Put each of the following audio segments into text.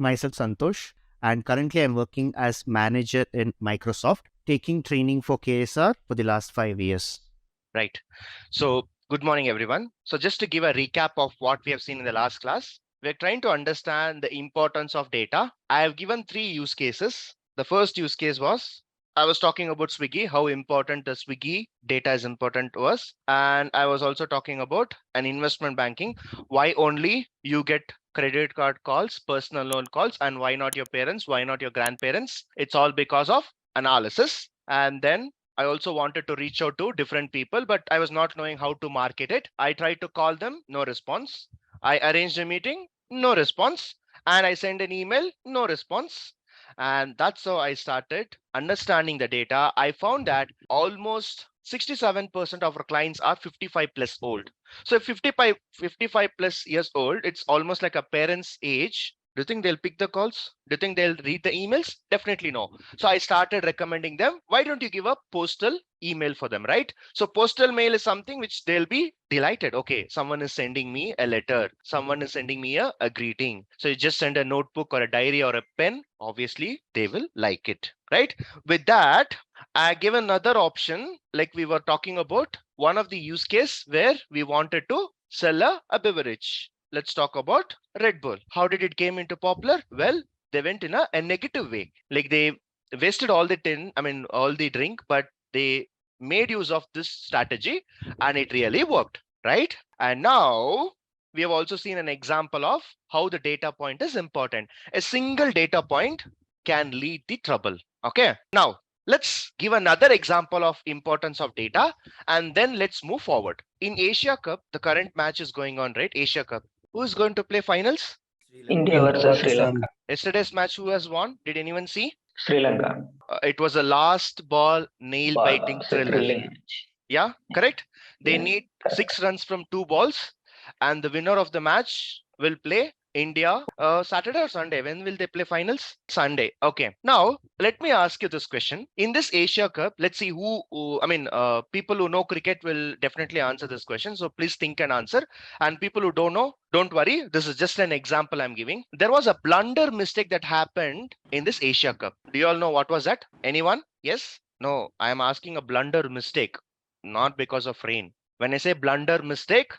myself Santhosh, and currently I'm working as manager in Microsoft, taking training for KSR for the last 5 years. Right. So good morning, everyone. So just to give a recap of what we have seen in the last class, we're trying to understand the importance of data. I have given 3 use cases. The first use case was I was talking about Swiggy, how important the Swiggy data is important to us. And I was also talking about an investment banking, why only you get credit card calls, personal loan calls, and why not your parents, why not your grandparents? It's all because of analysis. And then I also wanted to reach out to different people, but I was not knowing how to market it. I tried to call them, no response. I arranged a meeting, no response. And I sent an email, no response. And that's how I started understanding the data. I found that almost 67% of our clients are 55 plus old. So if 55 plus years old, it's almost like a parent's age. Do you think they'll pick the calls? Do you think they'll read the emails? Definitely no. So I started recommending them. Why don't you give a postal email for them, right? So postal mail is something which they'll be delighted. Okay, someone is sending me a letter. Someone is sending me a greeting. So you just send a notebook or a diary or a pen. Obviously, they will like it, right? With that, I give another option, like we were talking about one of the use case where we wanted to sell a beverage. Let's talk about Red Bull. How did it came into popular? Well, they went in a negative way. Like they wasted all the all the drink, but they made use of this strategy and it really worked, right? And now we have also seen an example of how the data point is important. A single data point can lead the trouble. Okay, now let's give another example of importance of data and then let's move forward. In Asia Cup, the current match is going on, right? Asia Cup. Who is going to play finals? India versus Sri Lanka. Yesterday's match, who has won? Did anyone see? Sri Lanka. It was a last ball nail biting thriller. Yeah, correct. They need 6 runs from 2 balls, and the winner of the match will play India Saturday or Sunday. When will they play finals? Sunday. Okay. Now let me ask you this question. In this Asia Cup, let's see people who know cricket will definitely answer this question. So please think and answer. And people who don't know, don't worry. This is just an example I'm giving. There was a blunder mistake that happened in this Asia Cup. Do you all know what was that? Anyone? Yes? No, I am asking a blunder mistake, not because of rain. When I say blunder mistake,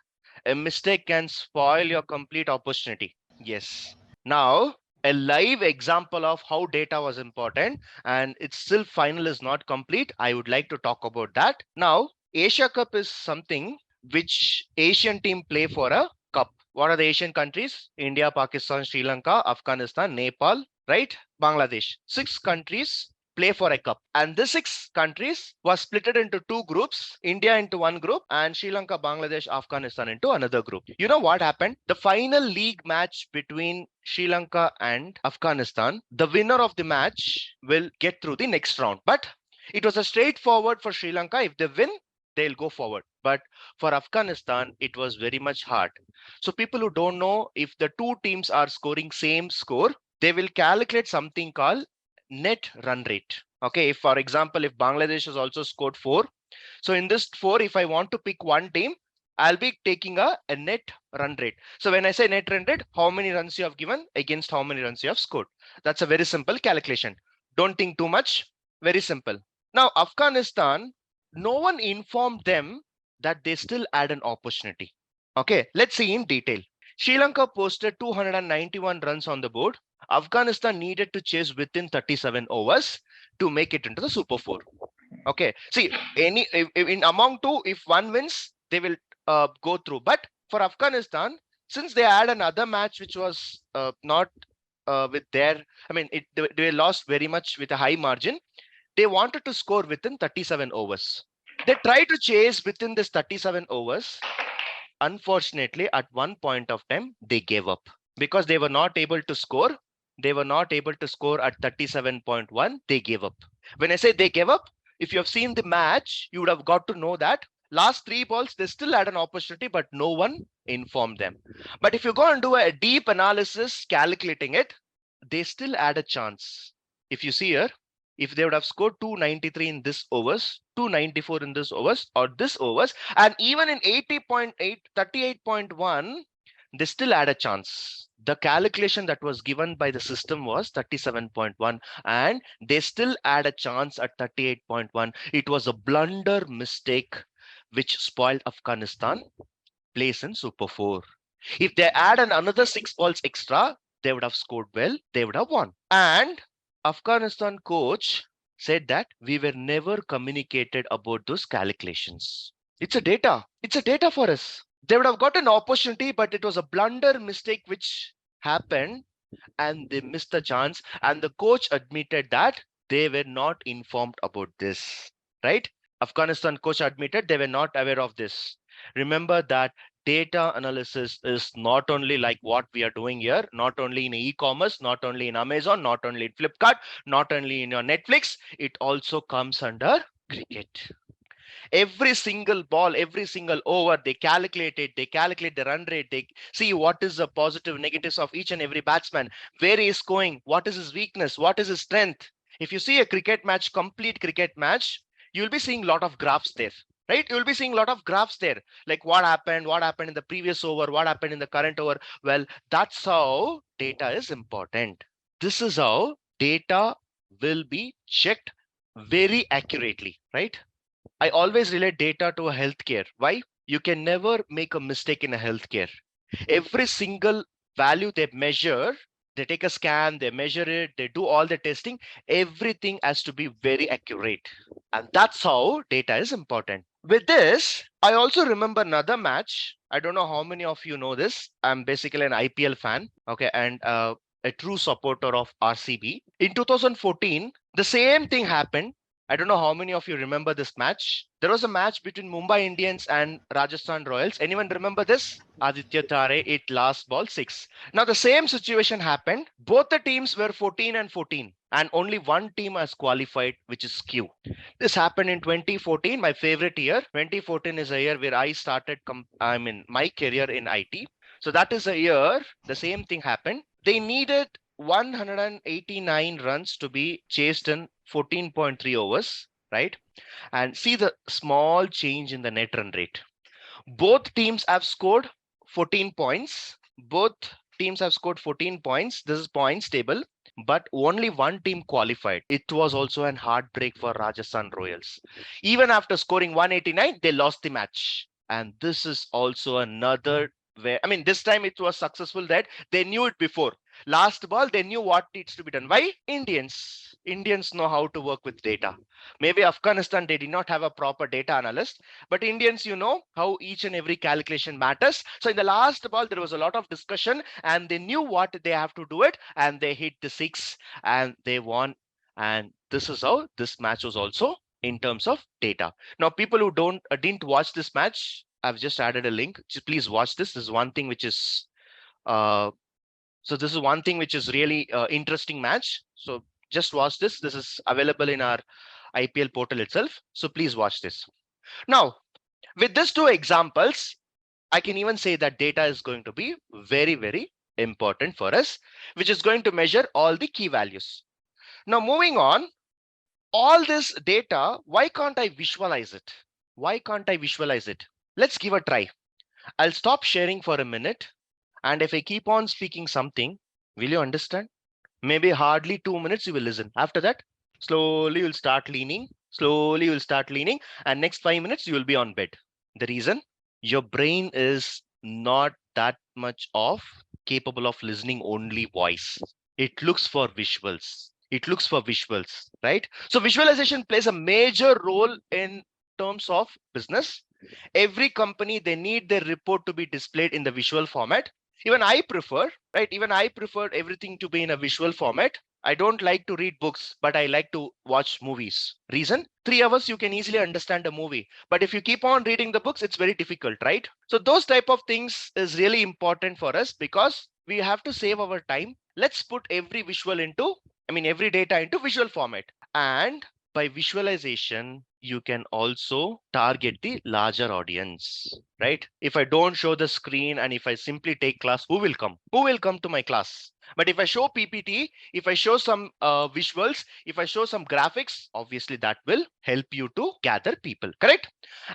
a mistake can spoil your complete opportunity. Yes. Now, a live example of how data was important and it's still final is not complete. I would like to talk about that. Now, Asia Cup is something which Asian team play for a cup. What are the Asian countries? India, Pakistan, Sri Lanka, Afghanistan, Nepal, right? Bangladesh. 6 countries play for a cup, and the 6 countries was split into 2 groups, India into one group and Sri Lanka, Bangladesh, Afghanistan into another group. You know what happened? The final league match between Sri Lanka and Afghanistan, the winner of the match will get through the next round. But it was a straightforward for Sri Lanka. If they win, they'll go forward. But for Afghanistan, it was very much hard. So people who don't know, if the 2 teams are scoring same score, they will calculate something called net run rate. Okay, if for example, if Bangladesh has also scored 4, so in this 4, if I want to pick one team, I'll be taking a net run rate. So when I say net run rate, how many runs you have given against how many runs you have scored. That's a very simple calculation. Don't think too much. Very simple. Now, Afghanistan, no one informed them that they still had an opportunity. Okay, let's see in detail. Sri Lanka posted 291 runs on the board. Afghanistan needed to chase within 37 overs to make it into the Super 4. Okay, see, in among 2, if one wins, they will go through. But for Afghanistan, since they had another match which was not with their, they lost very much with a high margin. They wanted to score within 37 overs. They tried to chase within this 37 overs. Unfortunately, at one point of time, they gave up because they were not able to score. They were not able to score at 37.1. They gave up. When I say they gave up, if you have seen the match, you would have got to know that last 3 balls, they still had an opportunity, but no one informed them. But if you go and do a deep analysis, calculating it, they still had a chance. If you see here, if they would have scored 293 in this overs, 294 in this overs or this overs, and even in 80.8, 38.1, they still had a chance. The calculation that was given by the system was 37.1, and they still had a chance at 38.1. It was a blunder mistake which spoiled Afghanistan place in Super 4. If they add another 6 balls extra, they would have scored well, they would have won. And Afghanistan coach said that we were never communicated about those calculations. It's a data for us. They would have got an opportunity, but it was a blunder mistake which happened and they missed the chance. And the coach admitted that they were not informed about this, right? Afghanistan coach admitted they were not aware of this. Remember that data analysis is not only like what we are doing here, not only in e-commerce, not only in Amazon, not only in Flipkart, not only in your Netflix, it also comes under cricket. Every single ball, every single over, they calculate it, they calculate the run rate, they see what is the positive negatives of each and every batsman, where he is going, what is his weakness, what is his strength. If you see a cricket match, complete cricket match, you'll be seeing a lot of graphs there, right? You'll be seeing a lot of graphs there, like what happened in the previous over, what happened in the current over. Well, that's how data is important. This is how data will be checked very accurately, right? I always relate data to a healthcare. Why? You can never make a mistake in a healthcare. Every single value they measure, they take a scan, they measure it, they do all the testing. Everything has to be very accurate. And that's how data is important. With this, I also remember another match. I don't know how many of you know this. I'm basically an IPL fan. Okay. And a true supporter of RCB. In 2014, the same thing happened. I don't know how many of you remember this match. There was a match between Mumbai Indians and Rajasthan Royals. Anyone remember this? Aditya Tare, it last ball 6. Now the same situation happened. Both the teams were 14 and 14 and only one team has qualified, which is Q. This happened in 2014, my favorite year. 2014 is a year where I started my career in IT. So that is a year the same thing happened. They needed 189 runs to be chased in 14.3 overs, right? And see the small change in the net run rate. Both teams have scored 14 points. Both teams have scored 14 points. This is points table, but only one team qualified. It was also an heartbreak for Rajasthan Royals. Even after scoring 189, they lost the match. And this is also another where, I mean, this time it was successful that they knew it before. Last ball, they knew what needs to be done. Why? Indians know how to work with data. Maybe Afghanistan, they did not have a proper data analyst, but Indians, you know how each and every calculation matters. So in the last ball, there was a lot of discussion and they knew what they have to do it and they hit the 6 and they won. And this is how this match was also in terms of data. Now, people who didn't watch this match, I've just added a link. Just please watch this. This is one thing which is this is one thing which is really interesting match. So just watch this. This is available in our IPL portal itself. So please watch this. Now, with these two examples, I can even say that data is going to be very, very important for us, which is going to measure all the key values. Now, moving on, all this data, why can't I visualize it? Why can't I visualize it? Let's give a try. I'll stop sharing for a minute. And if I keep on speaking something, will you understand? Maybe hardly 2 minutes you will listen. After that, slowly you'll start leaning. Slowly you'll start leaning. And next 5 minutes you will be on bed. The reason? Your brain is not that much of capable of listening only voice. It looks for visuals. It looks for visuals, right? So visualization plays a major role in terms of business. Every company, they need their report to be displayed in the visual format. Even I prefer, right? Even I prefer everything to be in a visual format. I don't like to read books, but I like to watch movies. Reason? 3 hours, you can easily understand a movie. But if you keep on reading the books, it's very difficult, right? So those type of things is really important for us because we have to save our time. Let's put every every data into visual format. And by visualization, you can also target the larger audience, right? If I don't show the screen and if I simply take class, who will come? Who will come to my class? But if I show PPT, if I show some visuals, if I show some graphics, obviously that will help you to gather people, correct?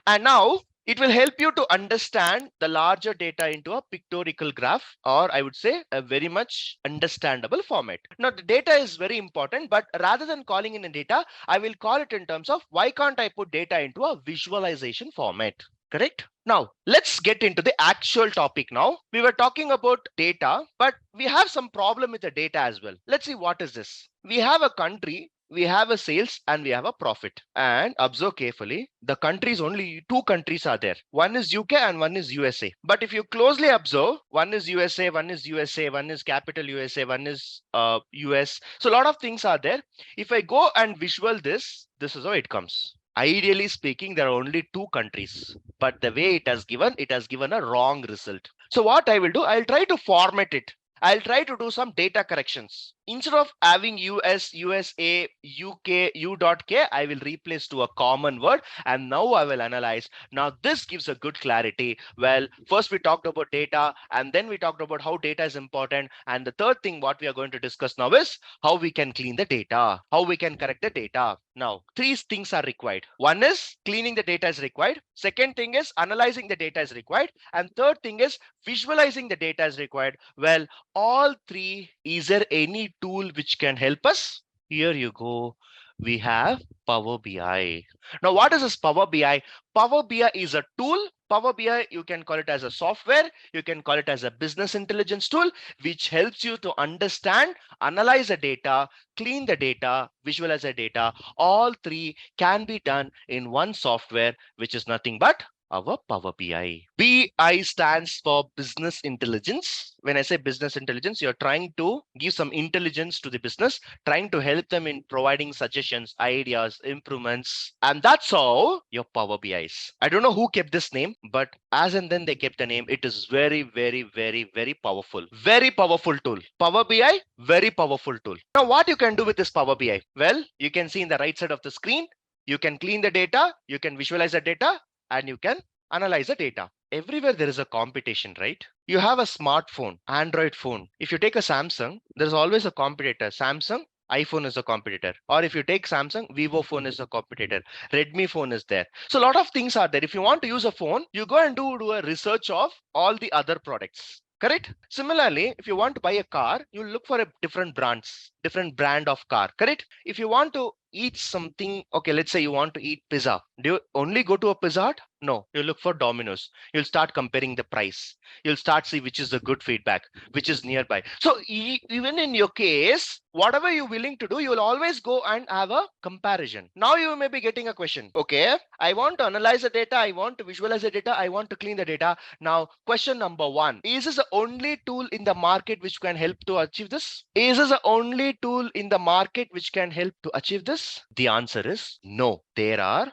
And now It will help you to understand the larger data into a pictorial graph, or I would say a very much understandable format. Now, the data is very important, but rather than calling it in data, I will call it in terms of why can't I put data into a visualization format? Correct? Now, let's get into the actual topic now. We were talking about data, but we have some problem with the data as well. Let's see what is this. We have a country, we have a sales, and we have a profit. And observe carefully, the countries, only two countries are there. One is UK and one is USA. But if you closely observe, one is USA, one is USA, one is capital USA, one is US. So a lot of things are there. If I go and visual this is how it comes. Ideally speaking, there are only two countries, but the way it has given a wrong result. So what I will do, I'll try to format it. I'll try to do some data corrections. Instead of having US, USA, UK, U.K, I will replace to a common word, and now I will analyze. Now this gives a good clarity. Well, first we talked about data, and then we talked about how data is important. And the third thing what we are going to discuss now is how we can clean the data, how we can correct the data. Now, three things are required. One is cleaning the data is required. Second thing is analyzing the data is required. And third thing is visualizing the data is required. Well, all three, is there any tool which can help us? Here you go. We have Power BI. Now, what is this Power BI? Power BI is a tool. Power BI, you can call it as a software. You can call it as a business intelligence tool, which helps you to understand, analyze the data, clean the data, visualize the data. All three can be done in one software, which is nothing but our Power BI. BI stands for business intelligence. When I say business intelligence, you're trying to give some intelligence to the business, trying to help them in providing suggestions, ideas, improvements. And that's how your Power BI is. I don't know who kept this name, but as and then they kept the name, it is very, very, very, very powerful. Very powerful tool. Power BI, very powerful tool. Now, what you can do with this Power BI? Well, you can see in the right side of the screen, you can clean the data, you can visualize the data, and you can analyze the data. Everywhere there is a competition, right? You have a smartphone, Android phone. If you take a Samsung, there's always a competitor. Samsung, iPhone is a competitor. Or if you take Samsung, Vivo phone is a competitor. Redmi phone is there. So a lot of things are there. If you want to use a phone, you go and do a research of all the other products. Correct? Similarly, if you want to buy a car, you look for a different brand of car. Correct? If you want to eat something, okay, let's say you want to eat pizza. Do you only go to a Pizza Hut? No, you look for Domino's. You'll start comparing the price. You'll start see which is the good feedback, which is nearby. So even in your case, whatever you're willing to do, you will always go and have a comparison. Now you may be getting a question. Okay, I want to analyze the data. I want to visualize the data. I want to clean the data. Now, question number one, is this the only tool in the market which can help to achieve this? Is this the only tool in the market which can help to achieve this? The answer is no. There are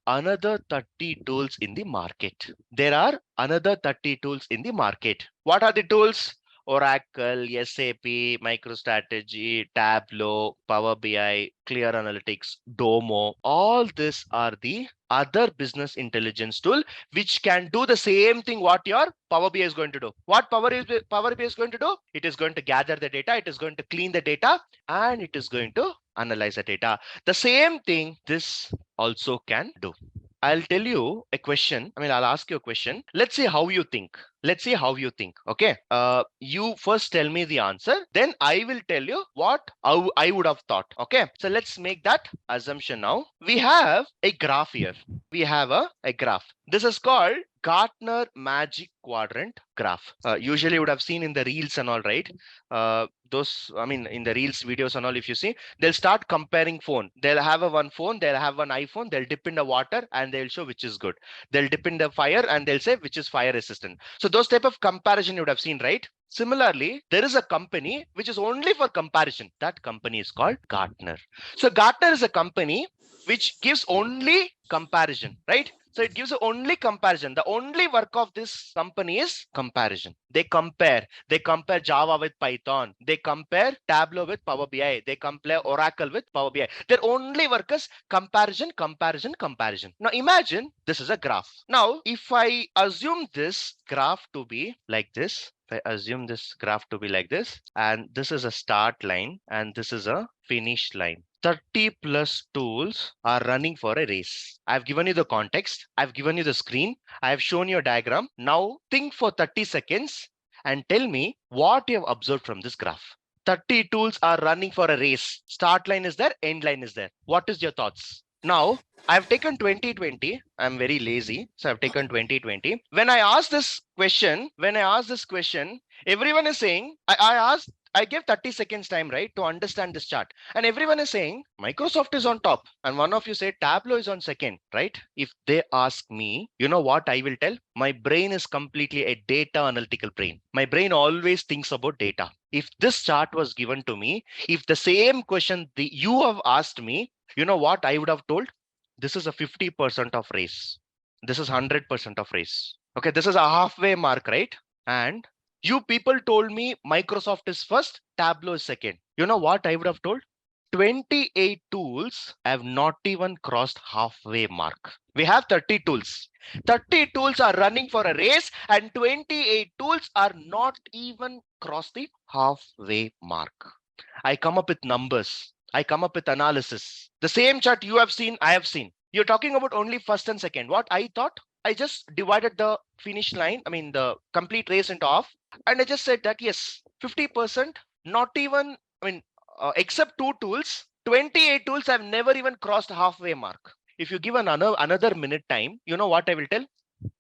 another 30 tools in the market. There are another 30 tools in the market. What are the tools? Oracle, SAP, MicroStrategy, Tableau, Power BI, Clear Analytics, Domo. All these are the other business intelligence tool which can do the same thing what your Power BI is going to do. What Power BI is going to do? It is going to gather the data, it is going to clean the data, and it is going to analyze the data. The same thing this also can do. I'll tell you a question. I'll ask you a question. Let's see how you think. Okay. You first tell me the answer. Then I will tell you what I would have thought. Okay. So let's make that assumption now. We have a graph here. We have a graph. This is called Gartner Magic Quadrant graph. Usually you would have seen in the reels and all, right? In the reels videos and all, if you see, they'll start comparing phone. They'll have one phone, they'll have one iPhone, they'll dip in the water and they'll show which is good. They'll dip in the fire and they'll say which is fire resistant. So those type of comparison you would have seen, right? Similarly, there is a company which is only for comparison. That company is called Gartner. So Gartner is a company which gives only comparison, right? So it gives only comparison. The only work of this company is comparison. They compare Java with Python. They compare Tableau with Power BI. They compare Oracle with Power BI. Their only work is comparison. Now imagine this is a graph. Now, if I assume this graph to be like this, and this is a start line and this is a finish line. 30 plus tools are running for a race. I've given you the context. I've given you the screen. I've shown you a diagram. Now think for 30 seconds and tell me what you have observed from this graph. 30 tools are running for a race. Start line is there, end line is there. What is your thoughts? Now, I've taken 2020. I'm very lazy, so I've taken 2020. When I ask this question, everyone is saying, I gave 30 seconds time, right, to understand this chart. And everyone is saying Microsoft is on top. And one of you said Tableau is on second, right? If they ask me, you know what I will tell? My brain is completely a data analytical brain. My brain always thinks about data. If this chart was given to me, if the same question you have asked me, you know what I would have told? This is a 50% of race. This is 100% of race. Okay, this is a halfway mark, right? And you people told me Microsoft is first, Tableau is second. You know what I would have told? 28 tools have not even crossed halfway mark. We have 30 tools. 30 tools are running for a race and 28 tools are not even crossed the halfway mark. I come up with numbers. I come up with analysis. The same chart you have seen, I have seen. You're talking about only first and second. What I thought, I just divided the finish line, I mean the complete race into half. And I just said that yes, 50%, not even, except 2 tools, 28 tools have never even crossed halfway mark. If you give another minute time, you know what I will tell?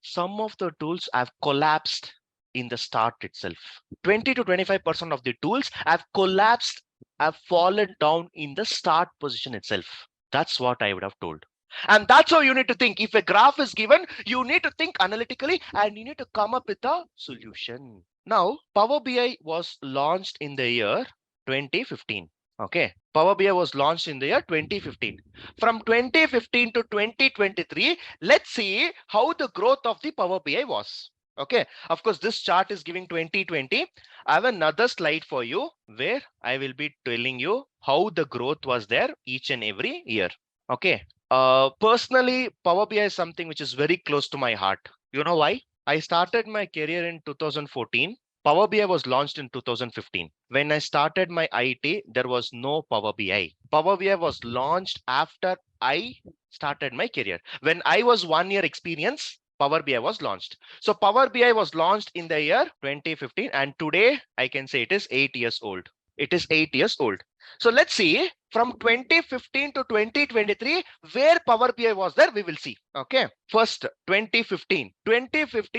Some of the tools have collapsed in the start itself. 20 to 25% of the tools have collapsed, have fallen down in the start position itself. That's what I would have told. And that's how you need to think. If a graph is given, you need to think analytically and you need to come up with a solution. Now, Power BI was launched in the year 2015. Okay, Power BI was launched in the year 2015. From 2015 to 2023, let's see how the growth of the Power BI was. Okay, of course, this chart is giving 2020. I have another slide for you where I will be telling you how the growth was there each and every year. Okay, personally, Power BI is something which is very close to my heart. You know why? I started my career in 2014. Power BI was launched in 2015. When I started my IT, there was no Power BI. Power BI was launched after I started my career. When I was 1 year experience, Power BI was launched. So Power BI was launched in the year 2015, and today I can say it is 8 years old. It is 8 years old. So let's see from 2015 to 2023 where Power BI was there. We will see. Okay, first 2015.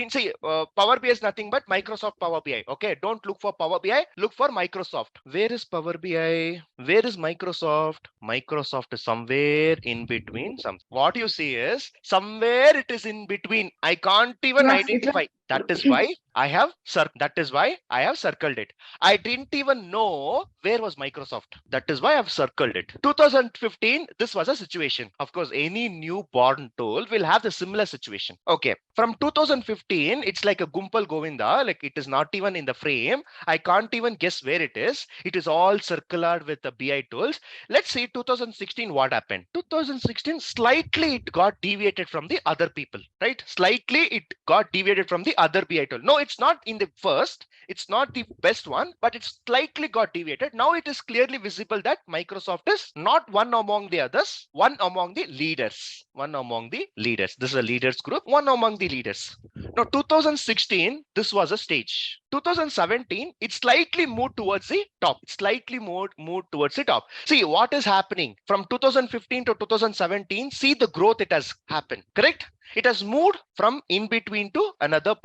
See, Power BI is nothing but Microsoft Power BI. Okay, don't look for Power BI, look for Microsoft. Where is Power BI? Where is Microsoft? Microsoft is somewhere in between. What you see is somewhere it is in between. I can't even identify. That is why I have circled it. I didn't even know where was Microsoft. That is why I've circled it. 2015, this was a situation. Of course, any newborn tool will have the similar situation. Okay, from 2015, it's like a Gumpal Govinda, like it is not even in the frame. I can't even guess where it is. It is all circular with the BI tools. Let's see 2016, what happened. 2016, slightly it got deviated from the other people, right? Slightly it got deviated from the other BI tool. No, it's not in the first. It's not the best one, but it slightly got deviated. Now it is clearly visible that Microsoft is not one among the others, one among the leaders. One among the leaders. This is a leaders group, one among the leaders. Now 2016, this was a stage. 2017, it slightly moved towards the top. Slightly moved towards the top. See what is happening from 2015 to 2017. See the growth it has happened, correct? It has moved from in between to another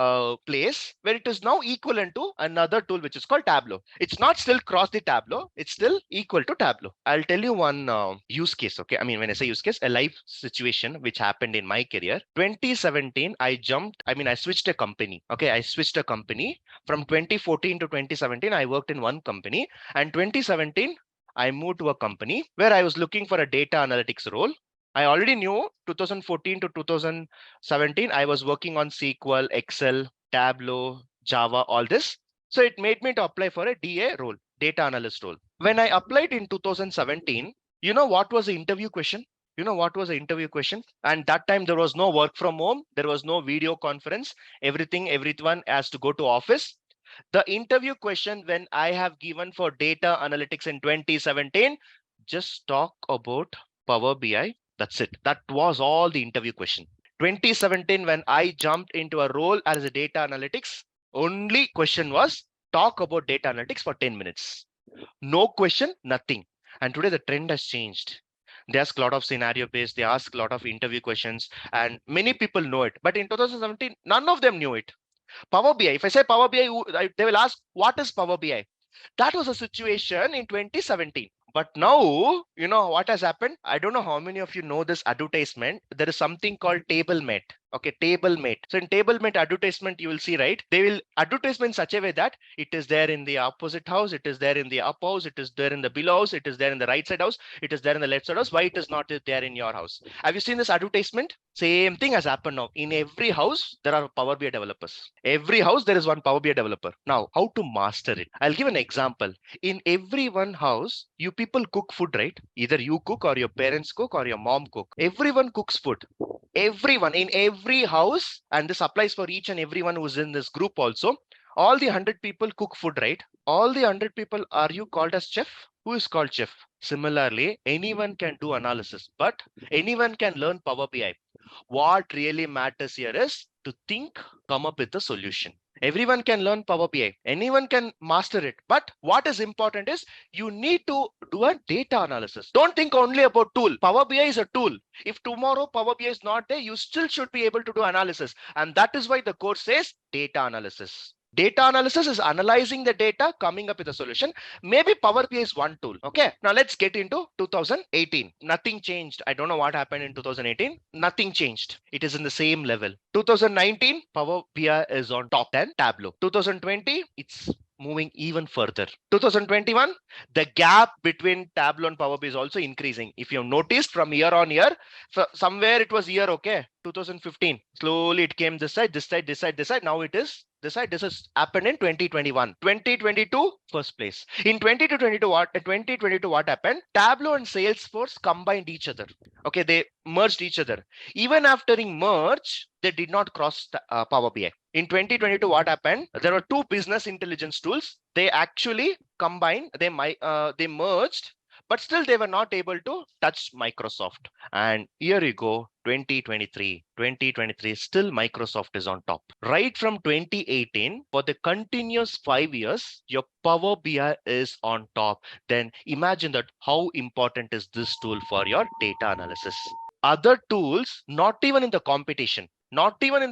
place where it is now equivalent to another tool which is called Tableau. It's not still cross the Tableau. It's still equal to Tableau. I'll tell you one use case. Okay, I mean when I say use case, a life situation which happened in my career. 2017, I switched a company. Okay, I switched a company from 2014 to 2017. I worked in one company, and 2017 I moved to a company where I was looking for a data analytics role. I already knew 2014 to 2017, I was working on SQL, Excel, Tableau, Java, all this. So it made me to apply for a DA role, data analyst role. When I applied in 2017, you know what was the interview question? And that time there was no work from home. There was no video conference. Everyone has to go to office. The interview question when I have given for data analytics in 2017, just talk about Power BI. That's it. That was all the interview question. 2017, when I jumped into a role as a data analytics, only question was talk about data analytics for 10 minutes. No question, nothing. And today the trend has changed. They ask a lot of scenario based, they ask a lot of interview questions, and many people know it. But in 2017, none of them knew it. Power BI, if I say Power BI, they will ask, what is Power BI? That was a situation in 2017. But now, you know what has happened? I don't know how many of you know this advertisement. There is something called TableMate. Okay, TableMate. So in TableMate advertisement, you will see, right? They will advertisement in such a way that it is there in the opposite house, it is there in the up house, it is there in the below house, it is there in the right side house, it is there in the left side house. Why it is not there in your house? Have you seen this advertisement? Same thing has happened now. In every house, there are Power BI developers. Every house, there is one Power BI developer. Now, how to master it? I'll give an example. In every one house, you people cook food, right? Either you cook or your parents cook or your mom cook. Everyone cooks food. Everyone in every house, and this applies for each and everyone who's in this group also. All the 100 people cook food, right? All the 100 people, are you called as chef? Who is called chef? Similarly, anyone can do analysis, but anyone can learn Power BI. What really matters here is to think, come up with a solution. Everyone can learn Power BI. Anyone can master it. But what is important is you need to do a data analysis. Don't think only about tool. Power BI is a tool. If tomorrow Power BI is not there, you still should be able to do analysis. And that is why the course says data analysis. Data analysis is analyzing the data, coming up with a solution. Maybe Power BI is one tool. Okay, now let's get into 2018. Nothing changed. I don't know what happened in 2018. Nothing changed. It is in the same level. 2019, Power BI is on top 10. Tableau. 2020, it's moving even further. 2021, the gap between Tableau and Power BI is also increasing. If you've noticed from year on year, somewhere it was year, okay, 2015. Slowly it came this side, this side, this side, this side. Now it is this side. This has happened in 2021. 2022, first place. In 2022, what happened? Tableau and Salesforce combined each other. Okay, they merged each other. Even after merge, they did not cross Power BI. In 2022, what happened? There were two business intelligence tools. They actually combined, they merged, but still they were not able to touch Microsoft. And here you go, 2023, still Microsoft is on top. Right from 2018, for the continuous 5 years, your Power BI is on top. Then imagine that how important is this tool for your data analysis. Other tools, not even in the competition, not even in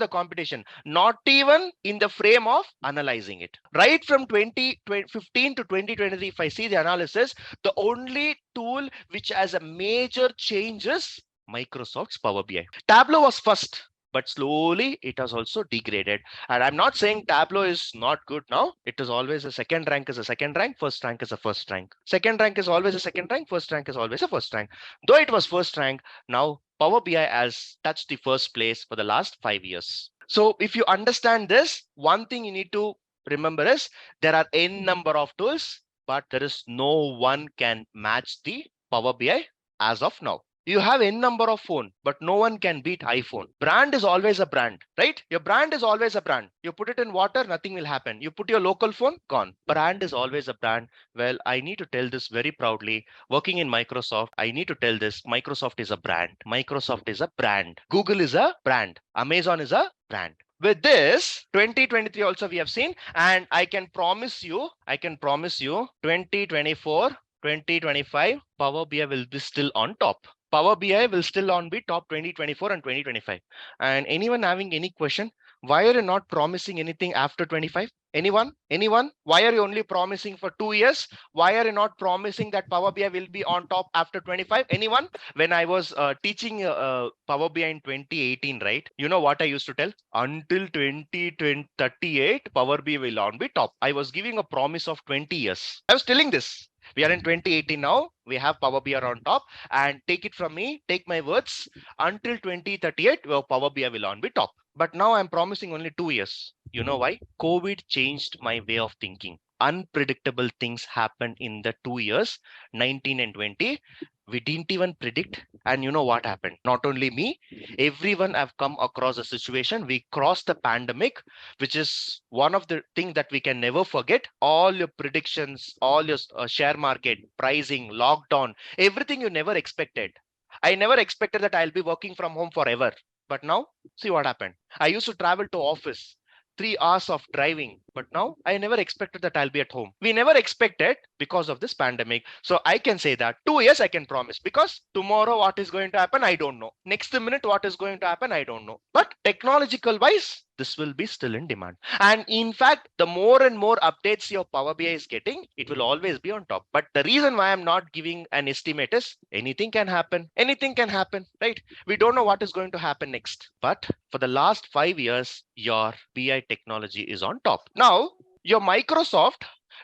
the frame of analyzing it. Right from 2015 to 2023, if I see the analysis, the only tool which has a major change is Microsoft's Power BI. Tableau was first, but slowly it has also degraded. And I'm not saying Tableau is not good now. It is always a second rank is a second rank, first rank is a first rank. Second rank is always a second rank, first rank is always a first rank. Though it was first rank, now Power BI has touched the first place for the last 5 years. So if you understand this, one thing you need to remember is there are n number of tools, but there is no one can match the Power BI as of now. You have n number of phone, but no one can beat iPhone. Brand is always a brand, right? Your brand is always a brand. You put it in water, nothing will happen. You put your local phone, gone. Brand is always a brand. Well, I need to tell this very proudly. Working in Microsoft, I need to tell this. Microsoft is a brand. Microsoft is a brand. Google is a brand. Amazon is a brand. With this 2023 also we have seen, and I can promise you 2024, 2025, Power BI will be still on top. Power BI will still on be top 2024 and 2025. And anyone having any question? Why are you not promising anything after 25? Anyone? Why are you only promising for 2 years? Why are you not promising that Power BI will be on top after 25? Anyone? When I was teaching Power BI in 2018, right? You know what I used to tell? Until 2038, Power BI will on be top. I was giving a promise of 20 years. I was telling this. We are in 2018 now. We have Power BI on top, and take it from me, take my words, until 2038, well, Power BI will on be top. But now I'm promising only 2 years. You know why? COVID changed my way of thinking. Unpredictable things happened in the 2 years, 19 and 20. We didn't even predict. And you know what happened? Not only me, everyone have come across a situation. We crossed the pandemic, which is one of the things that we can never forget. All your predictions, all your share market, pricing, lockdown, everything you never expected. I never expected that I'll be working from home forever. But now, see what happened. I used to travel to office. 3 hours of driving, but now I never expected that I'll be at home. We never expected because of this pandemic. So I can say that 2 years I can promise, because tomorrow what is going to happen, I don't know. Next minute what is going to happen, I don't know. But technological wise, this will be still in demand. And in fact, the more and more updates your Power BI is getting, it will always be on top. But the reason why I'm not giving an estimate is anything can happen. Anything can happen, right? We don't know what is going to happen next. But for the last 5 years, your BI technology is on top. Now, your Microsoft,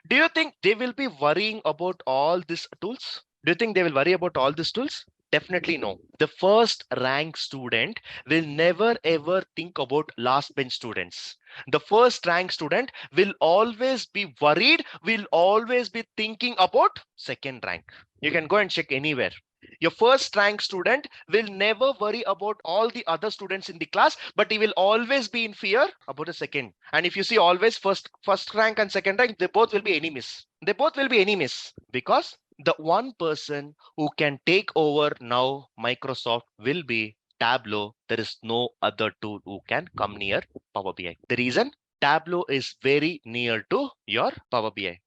do you think they will be worrying about all these tools? Do you think they will worry about all these tools? Definitely no. The first rank student will never ever think about last bench students. The first rank student will always be worried, will always be thinking about second rank. You can go and check anywhere. Your first rank student will never worry about all the other students in the class, but he will always be in fear about the second. And if you see always first rank and second rank, they both will be enemies. They both will be enemies, because the one person who can take over now Microsoft will be Tableau. There is no other tool who can come near Power BI. The reason? Tableau is very near to your Power BI.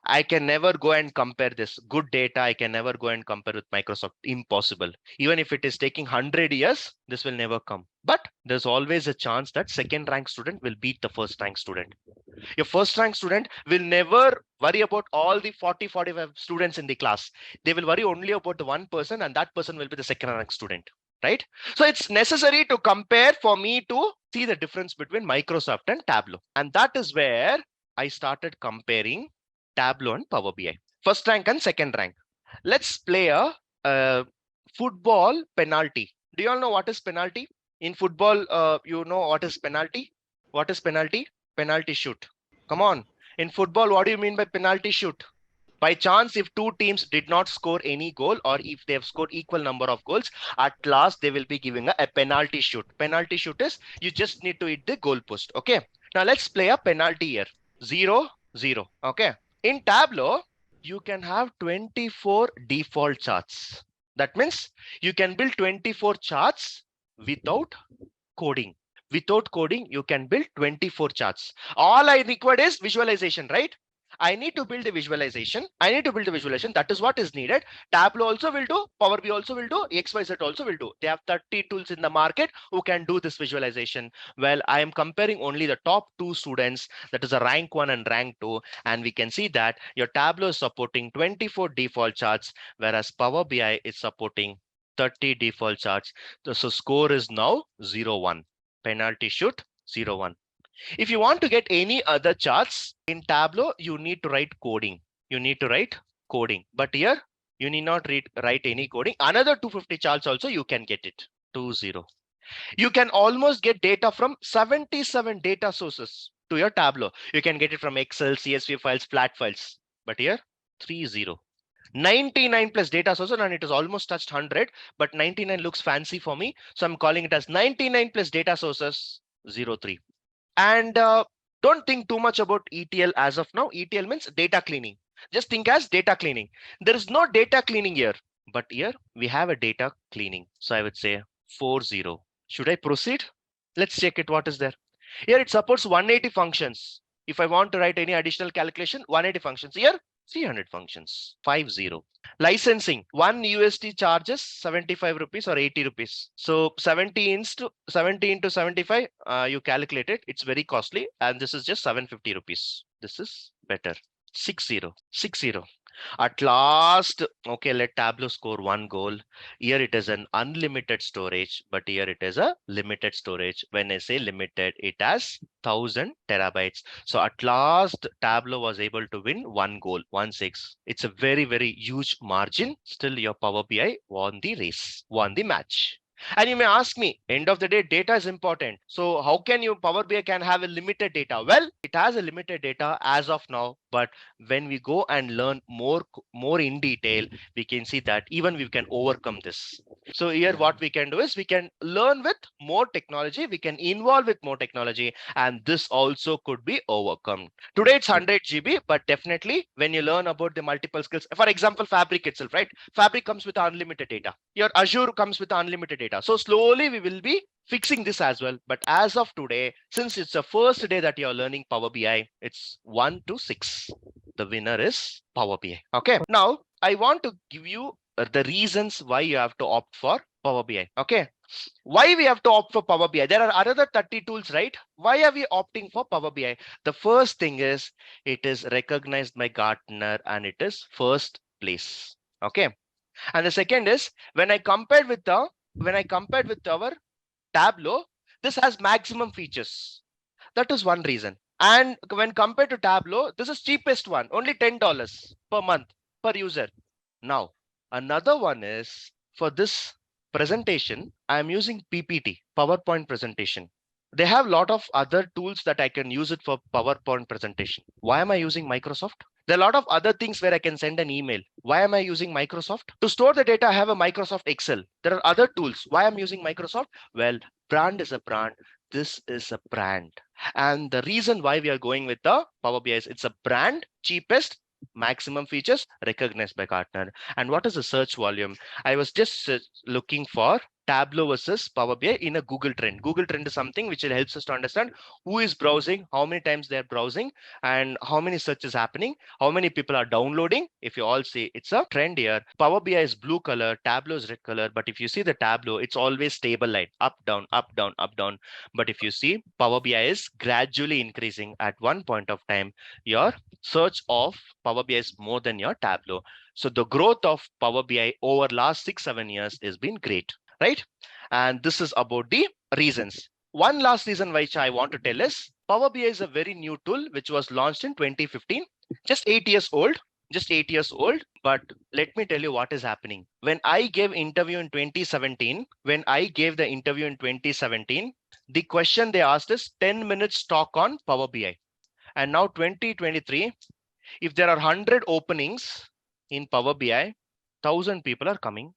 I can never go and compare this good data. I can never go and compare with Microsoft. Impossible. Even if it is taking 100 years, this will never come. But there's always a chance that second rank student will beat the first rank student. Your first rank student will never worry about all the 45 students in the class. They will worry only about the one person, and that person will be the second rank student. Right? So it's necessary to compare for me to see the difference between Microsoft and Tableau. And that is where I started comparing Tableau and Power BI. First rank and second rank. Let's play a football penalty. Do you all know what is penalty? In football, you know what is penalty? What is penalty? Penalty shoot. Come on. In football, what do you mean by penalty shoot? By chance, if two teams did not score any goal, or if they have scored equal number of goals, at last they will be giving a penalty shoot. Penalty shoot is you just need to hit the goal post. Okay. Now let's play a penalty here. 0-0. Okay. In Tableau, you can have 24 default charts. That means you can build 24 charts without coding. Without coding, you can build 24 charts. All I require is visualization, right? I need to build a visualization. That is what is needed. Tableau also will do. Power BI also will do. XYZ also will do. They have 30 tools in the market who can do this visualization. Well, I am comparing only the top 2 students. That is a rank 1 and rank 2. And we can see that your Tableau is supporting 24 default charts, whereas Power BI is supporting 30 default charts. So score is now 0-1. Penalty shoot 0-1. If you want to get any other charts in Tableau, you need to write coding. But here, you need not write any coding. Another 250 charts also, you can get it. 2-0. You can almost get data from 77 data sources to your Tableau. You can get it from Excel, CSV files, flat files. But here, 3-0. 99 plus data sources, and it has almost touched 100, but 99 looks fancy for me. So I'm calling it as 99 plus data sources, 0-3. And don't think too much about ETL as of now. ETL means data cleaning. Just think as data cleaning. There is no data cleaning here, but here we have a data cleaning. So I would say 4-0. Should I proceed? Let's check it. What is there? Here it supports 180 functions. If I want to write any additional calculation, 180 functions. Here 300 functions. 5-0. Licensing, 1 USD charges 75 rupees or 80 rupees. So 70 into 75, you calculate it. It's very costly. And this is just 750 rupees. This is better. 6-0. At last, okay, let Tableau score 1 goal. Here it is an unlimited storage, but here it is a limited storage. When I say limited, it has 1000 terabytes. So at last, Tableau was able to win 1 goal, 1-6. It's a very, very huge margin. Still, your Power BI won the race, won the match. And you may ask me, end of the day, data is important. So how can you Power BI can have a limited data? Well, it has a limited data as of now, but when we go and learn more in detail, we can see that even we can overcome this. So here what we can do is we can learn with more technology, we can involve with more technology, and this also could be overcome. Today it's 100 GB, but definitely when you learn about the multiple skills, for example, Fabric itself, right? Fabric comes with unlimited data. Your Azure comes with unlimited data. So slowly we will be fixing this as well. But as of today, since it's the first day that you're learning Power BI, it's 1 to 6. The winner is Power BI. Okay. Now I want to give you the reasons why you have to opt for Power BI. Okay. Why we have to opt for Power BI? There are another 30 tools, right? Why are we opting for Power BI? The first thing is it is recognized by Gartner and it is first place. Okay. And the second is when I compared with our Tableau, this has maximum features. That is one reason. And when compared to Tableau, this is cheapest one, only $10 per month per user. Now, another one is for this presentation, I am using PPT, PowerPoint presentation. They have a lot of other tools that I can use it for PowerPoint presentation. Why am I using Microsoft? There are a lot of other things where I can send an email. Why am I using Microsoft? To store the data, I have a Microsoft Excel. There are other tools. Why I'm using Microsoft? Well, brand is a brand. This is a brand. And the reason why we are going with the Power BI is it's a brand, cheapest, maximum features recognized by Gartner. And what is the search volume? I was just looking for Tableau versus Power BI in a Google trend. Google trend is something which helps us to understand who is browsing, how many times they're browsing, and how many searches happening, how many people are downloading. If you all see, it's a trend here. Power BI is blue color, Tableau is red color. But if you see the Tableau, it's always stable line, up, down, up, down, up, down. But if you see, Power BI is gradually increasing. At one point of time, your search of Power BI is more than your Tableau. So the growth of Power BI over last 6-7 years has been great, right? And this is about the reasons. One last reason which I want to tell is Power BI is a very new tool which was launched in 2015, just 8 years old. Just 8 years old. But let me tell you what is happening. When I gave interview in 2017, the question they asked is 10 minutes talk on Power BI. And now 2023, if there are 100 openings in Power BI, 1,000 people are coming,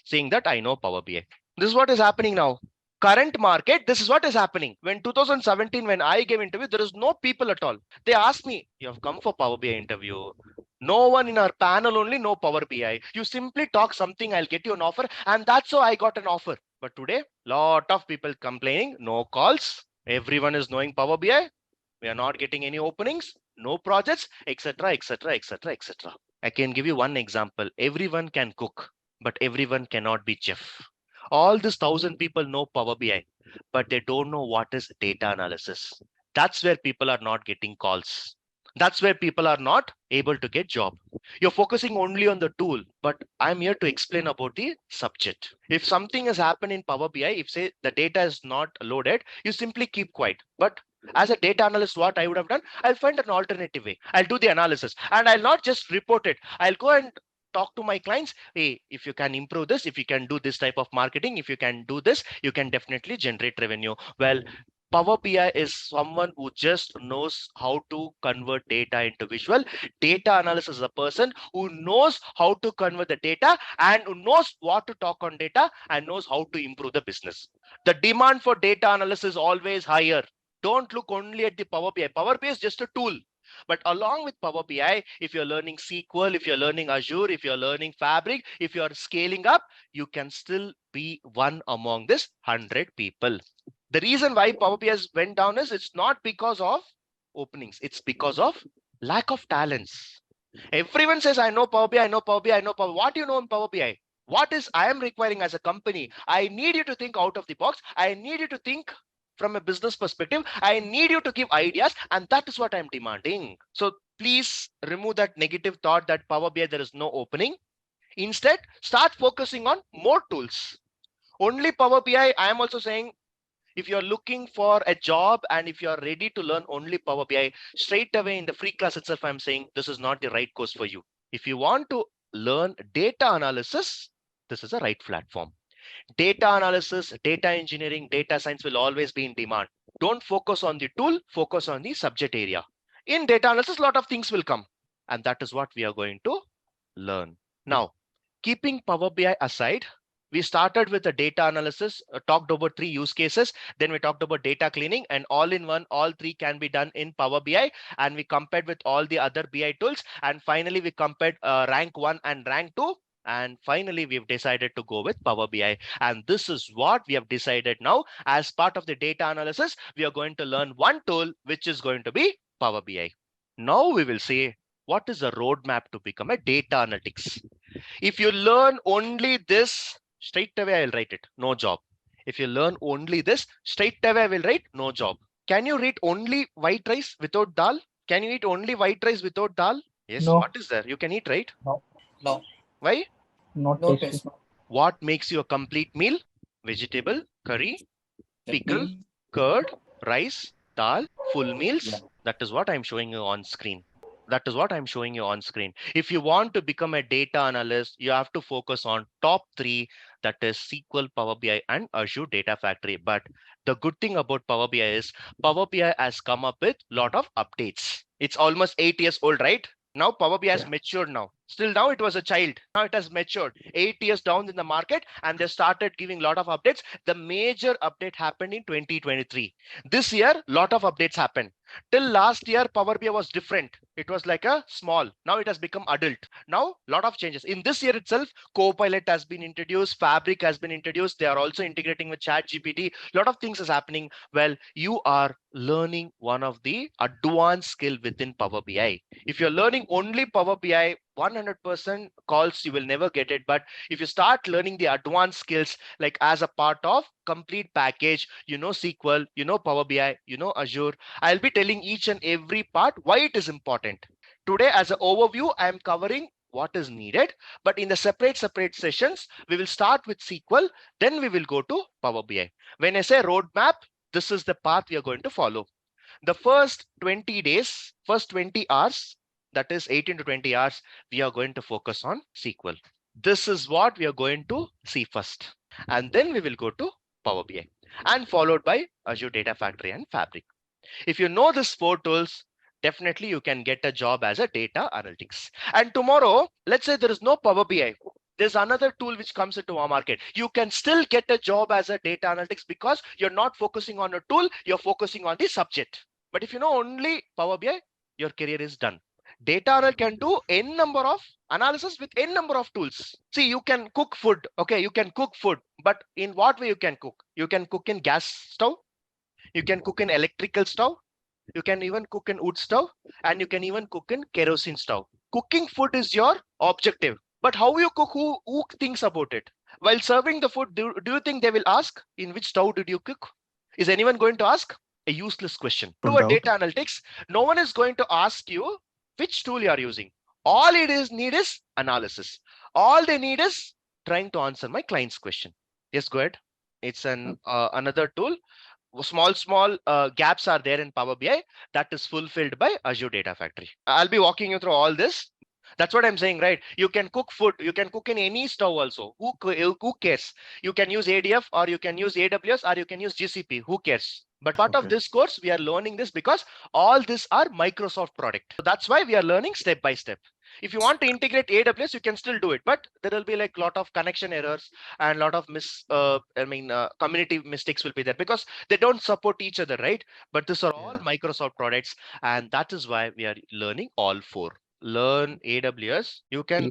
saying that I know Power BI. This is what is happening now. Current market, this is what is happening. When 2017, when I gave interview, there is no people at all. They asked me, you have come for Power BI interview. No one in our panel only know Power BI. You simply talk something, I'll get you an offer. And that's how I got an offer. But today, lot of people complaining, no calls. Everyone is knowing Power BI. We are not getting any openings, no projects, etc., etc., etc., etc. I can give you one example. Everyone can cook, but everyone cannot be chef. All these 1,000 people know Power BI, but they don't know what is data analysis. That's where people are not getting calls. That's where people are not able to get job. You're focusing only on the tool, but I'm here to explain about the subject. If something has happened in Power BI, if say the data is not loaded, you simply keep quiet. But as a data analyst, what I would have done, I'll find an alternative way. I'll do the analysis and I'll not just report it. I'll go and talk to my clients. Hey, if you can improve this, if you can do this type of marketing, if you can do this, you can definitely generate revenue. Well, Power BI is someone who just knows how to convert data into visual. Data analysis is a person who knows how to convert the data and who knows what to talk on data and knows how to improve the business. The demand for data analysis is always higher. Don't look only at the Power BI. Power BI is just a tool. But along with Power BI, if you're learning SQL, if you're learning Azure, if you're learning Fabric, if you're scaling up, you can still be one among this 100 people. The reason why Power BI went down is it's not because of openings. It's because of lack of talents. Everyone says, I know Power BI, I know Power BI, I know Power. What do you know in Power BI? What is I am requiring as a company? I need you to think out of the box. I need you to think from a business perspective. I need you to give ideas, and that is what I'm demanding. So please remove that negative thought that Power BI there is no opening. Instead, start focusing on more tools. Only Power BI. I am also saying, if you're looking for a job and if you're ready to learn only Power BI, straight away in the free class itself, I'm saying this is not the right course for you. If you want to learn data analysis, this is the right platform. Data analysis, data engineering, data science will always be in demand. Don't focus on the tool, focus on the subject area. In data analysis, a lot of things will come. And that is what we are going to learn. Now, keeping Power BI aside, we started with the data analysis, talked about 3 use cases. Then we talked about data cleaning, and all in one, all 3 can be done in Power BI. And we compared with all the other BI tools. And finally, we compared rank 1 and rank 2. And finally, we've decided to go with Power BI. And this is what we have decided now. As part of the data analysis, we are going to learn one tool, which is going to be Power BI. Now we will see what is the roadmap to become a data analytics. If you learn only this, straight away I'll write it, no job. If you learn only this, straight away I will write no job. Can you eat only white rice without dal? Can you eat only white rice without dal? Yes. No. What is there? You can eat, right? No. Why? Not No tasty. taste. What makes you a complete meal? Vegetable, curry, pickle, curd, rice, dal, full meals. That is what I'm showing you on screen. That is what I'm showing you on screen. If you want to become a data analyst, you have to focus on top 3, that is SQL, Power BI, and Azure Data Factory. But the good thing about Power BI is Power BI has come up with a lot of updates. It's almost 8 years old, right? Now Power BI has matured now. Still now it was a child. Now it has matured. 8 years down in the market, and they started giving a lot of updates. The major update happened in 2023. This year, lot of updates happened. Till last year, Power BI was different. It was like a small. Now it has become adult. Now, lot of changes. In this year itself, Copilot has been introduced, Fabric has been introduced. They are also integrating with ChatGPT. Lot of things is happening. Well, you are learning one of the advanced skill within Power BI. If you're learning only Power BI, 100% calls, you will never get it. But if you start learning the advanced skills, like as a part of complete package, you know SQL, you know Power BI, you know Azure, I'll be telling each and every part why it is important. Today, as an overview, I am covering what is needed, but in the separate sessions, we will start with SQL, then we will go to Power BI. When I say roadmap, this is the path we are going to follow. The first 20 days, first 20 hours, that is 18 to 20 hours, we are going to focus on SQL. This is what we are going to see first. And then we will go to Power BI, and followed by Azure Data Factory and Fabric. If you know these 4 tools, definitely you can get a job as a data analytics. And tomorrow, let's say there is no Power BI. There's another tool which comes into our market. You can still get a job as a data analytics because you're not focusing on a tool, you're focusing on the subject. But if you know only Power BI, your career is done. Data analyst can do n number of analysis with n number of tools. See, you can cook food. Okay, you can cook food, but in what way you can cook? You can cook in gas stove. You can cook in electrical stove. You can even cook in wood stove, and you can even cook in kerosene stove. Cooking food is your objective. But how you cook, who thinks about it? While serving the food, do you think they will ask in which stove did you cook? Is anyone going to ask? A useless question. To a data analytics, no one is going to ask you which tool you are using. All it is need is analysis. All they need is trying to answer my client's question. Yes, go ahead. It's an another tool. Small gaps are there in Power BI that is fulfilled by Azure Data Factory. I'll be walking you through all this. That's what I'm saying, right? You can cook food. You can cook in any stove also. Who cares? You can use ADF, or you can use AWS, or you can use GCP. Who cares? But part of this course, we are learning this because all these are Microsoft product. So that's why we are learning step by step. If you want to integrate AWS, you can still do it, but there will be like a lot of connection errors and a lot of community mistakes will be there because they don't support each other, right? But these are all Microsoft products, and that is why we are learning all 4. Learn AWS. You can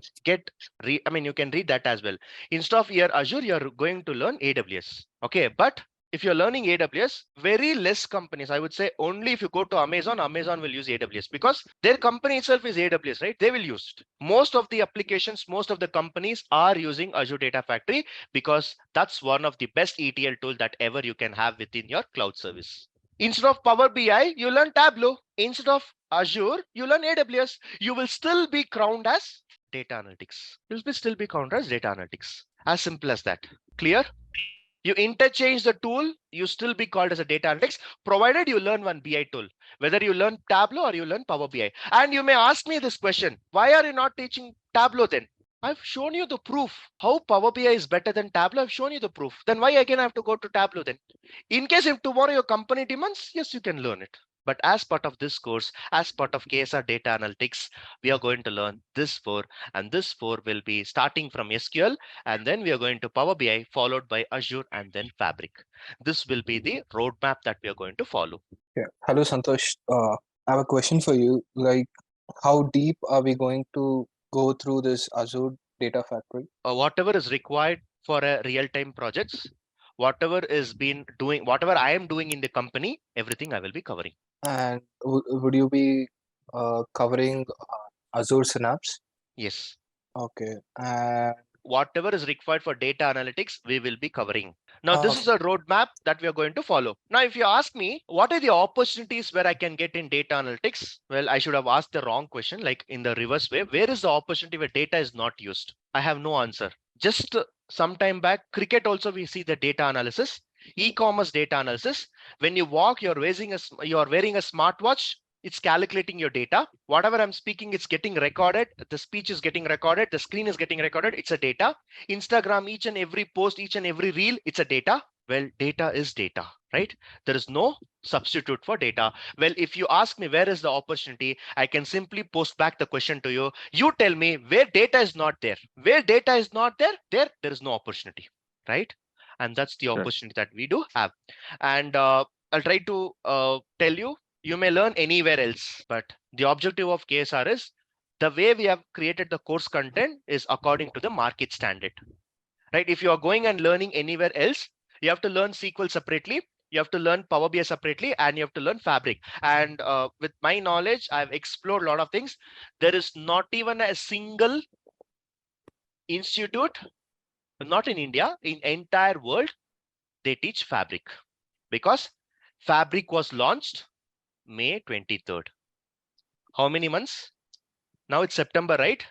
you can read that as well. Instead of your Azure, you're going to learn AWS. Okay, but if you're learning AWS, very less companies, I would say only if you go to Amazon will use AWS because their company itself is AWS, right? They will use it. Most of the applications, most of the companies are using Azure Data Factory because that's one of the best ETL tool that ever you can have within your cloud service. Instead of Power BI, you learn Tableau. Instead of Azure, you learn AWS. You will still be crowned as data analytics. You will still be crowned as data analytics. As simple as that. Clear? You interchange the tool, you still be called as a data analytics, provided you learn one BI tool, whether you learn Tableau or you learn Power BI. And you may ask me this question, why are you not teaching Tableau then? I've shown you the proof. How Power BI is better than Tableau, I've shown you the proof. Then why again I have to go to Tableau then? In case if tomorrow your company demands, yes, you can learn it. But as part of this course, as part of KSR Data Analytics, we are going to learn this 4, and this 4 will be starting from SQL, and then we are going to Power BI, followed by Azure, and then Fabric. This will be the roadmap that we are going to follow. Yeah. Hello, Santhosh. I have a question for you. Like, how deep are we going to go through this Azure Data Factory? Whatever is required for a real-time projects, whatever is been doing, whatever I am doing in the company, everything I will be covering. And would you be covering Azure Synapse? Yes. Okay. And Whatever is required for data analytics, we will be covering. Now, this is a roadmap that we are going to follow. Now, if you ask me, what are the opportunities where I can get in data analytics? Well, I should have asked the wrong question, like in the reverse way. Where is the opportunity where data is not used? I have no answer. Just some time back, cricket also we see the data analysis, e-commerce data analysis. When you walk, you're wearing a smartwatch. It's calculating your data. Whatever I'm speaking, it's getting recorded. The speech is getting recorded. The screen is getting recorded. It's a data. Instagram, each and every post, each and every reel, it's a data. Well, data is data, right? There is no substitute for data. Well, if you ask me where is the opportunity, I can simply post back the question to you. You tell me where data is not there. Where data is not there, there is no opportunity, right? And that's the opportunity that we do have. And I'll try to tell you, you may learn anywhere else, but the objective of KSR is the way we have created the course content is according to the market standard, right? If you are going and learning anywhere else, you have to learn SQL separately, you have to learn Power BI separately, and you have to learn Fabric. And with my knowledge, I've explored a lot of things. There is not even a single institute, not in India, in entire world, they teach Fabric, because Fabric was launched May 23rd. How many months? Now it's September, right?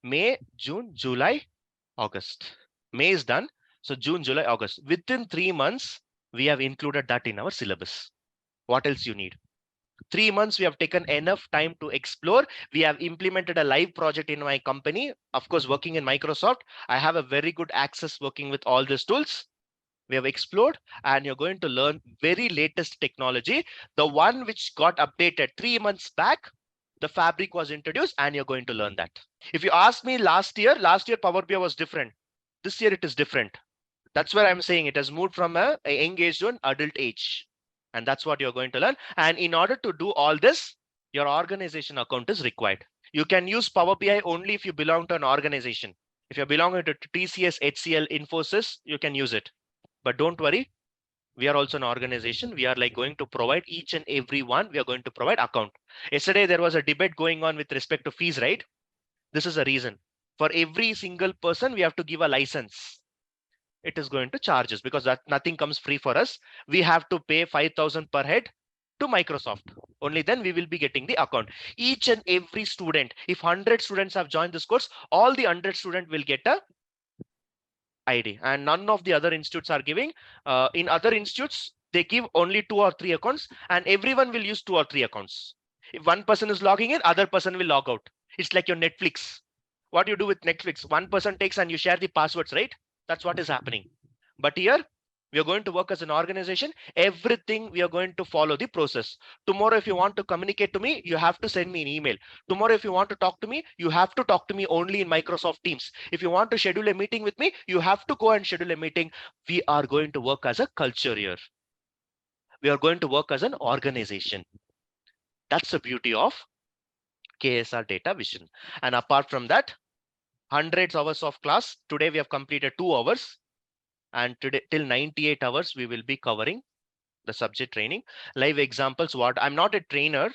May, June, July, August. May is done. So June, July, August. Within 3 months, we have included that in our syllabus. What else you need? 3 months, we have taken enough time to explore. We have implemented a live project in my company. Of course, working in Microsoft, I have a very good access working with all these tools. We have explored, and you're going to learn very latest technology. The one which got updated 3 months back, the Fabric was introduced, and you're going to learn that. If you ask me last year Power BI was different. This year it is different. That's where I'm saying it has moved from a young age to an adult age. And that's what you're going to learn. And in order to do all this, your organization account is required. You can use Power BI only if you belong to an organization. If you're belonging to TCS, HCL, Infosys, you can use it. But don't worry, we are also an organization. We are like going to provide each and every one. We are going to provide account. Yesterday, there was a debate going on with respect to fees, right? This is a reason. For every single person, we have to give a license. It is going to charge us because that nothing comes free for us. We have to pay 5,000 per head to Microsoft. Only then we will be getting the account. Each and every student, if 100 students have joined this course, all the 100 students will get a ID, and none of the other institutes are giving. In other institutes, they give only 2 or 3 accounts, and everyone will use 2 or 3 accounts. If one person is logging in, other person will log out. It's like your Netflix. What you do with Netflix, one person takes and you share the passwords, right? That's what is happening. But here, we are going to work as an organization. Everything we are going to follow the process. Tomorrow, if you want to communicate to me, you have to send me an email. Tomorrow, if you want to talk to me, you have to talk to me only in Microsoft Teams. If you want to schedule a meeting with me, you have to go and schedule a meeting. We are going to work as a culture here. We are going to work as an organization. That's the beauty of KSR DataVision. And apart from that, hundreds of hours of class. Today, we have completed 2 hours. And today till 98 hours, we will be covering the subject training. Live examples, what I'm not a trainer.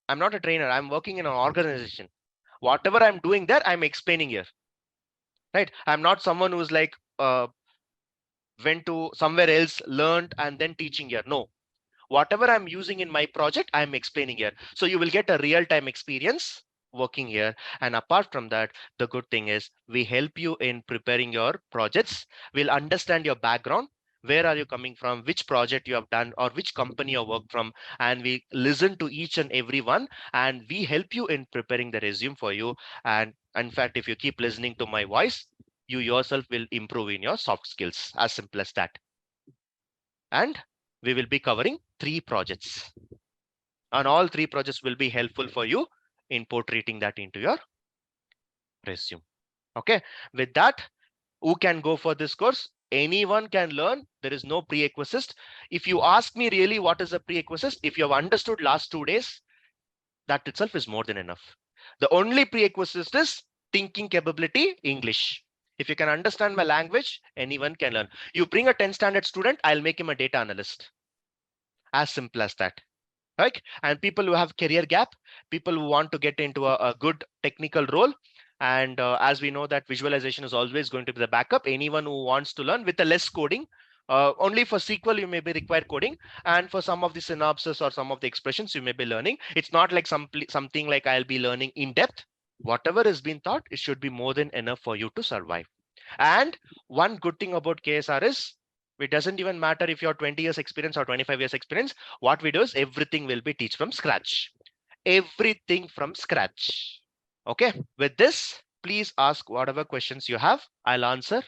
I'm working in an organization. Whatever I'm doing there, I'm explaining here. Right? I'm not someone who's like went to somewhere else, learned, and then teaching here. No. Whatever I'm using in my project, I'm explaining here. So you will get a real-time experience working here. And apart from that, the good thing is we help you in preparing your projects. We'll understand your background. Where are you coming from, which project you have done, or which company you work from, and we listen to each and every one, and we help you in preparing the resume for you. And in fact, if you keep listening to my voice, you yourself will improve in your soft skills, as simple as that. And we will be covering 3 projects, and all 3 projects will be helpful for you in portraying that into your resume. Okay, with that, who can go for this course? Anyone can learn. There is no prerequisite. If you ask me really what is a prerequisite, if you have understood last 2 days, that itself is more than enough. The only prerequisite is thinking capability, English. If you can understand my language, anyone can learn. You bring a 10th standard student, I'll make him a data analyst. As simple as that. Right? And people who have career gap, people who want to get into a good technical role, and as we know that visualization is always going to be the backup. Anyone who wants to learn with a less coding, only for SQL you may be required coding, and for some of the synopsis or some of the expressions you may be learning. It's not like something like I'll be learning in depth. Whatever has been taught, it should be more than enough for you to survive. And one good thing about KSR is, it doesn't even matter if you're 20 years experience or 25 years experience. What we do is everything will be teach from scratch. Everything from scratch. Okay, with this, please ask whatever questions you have. I'll answer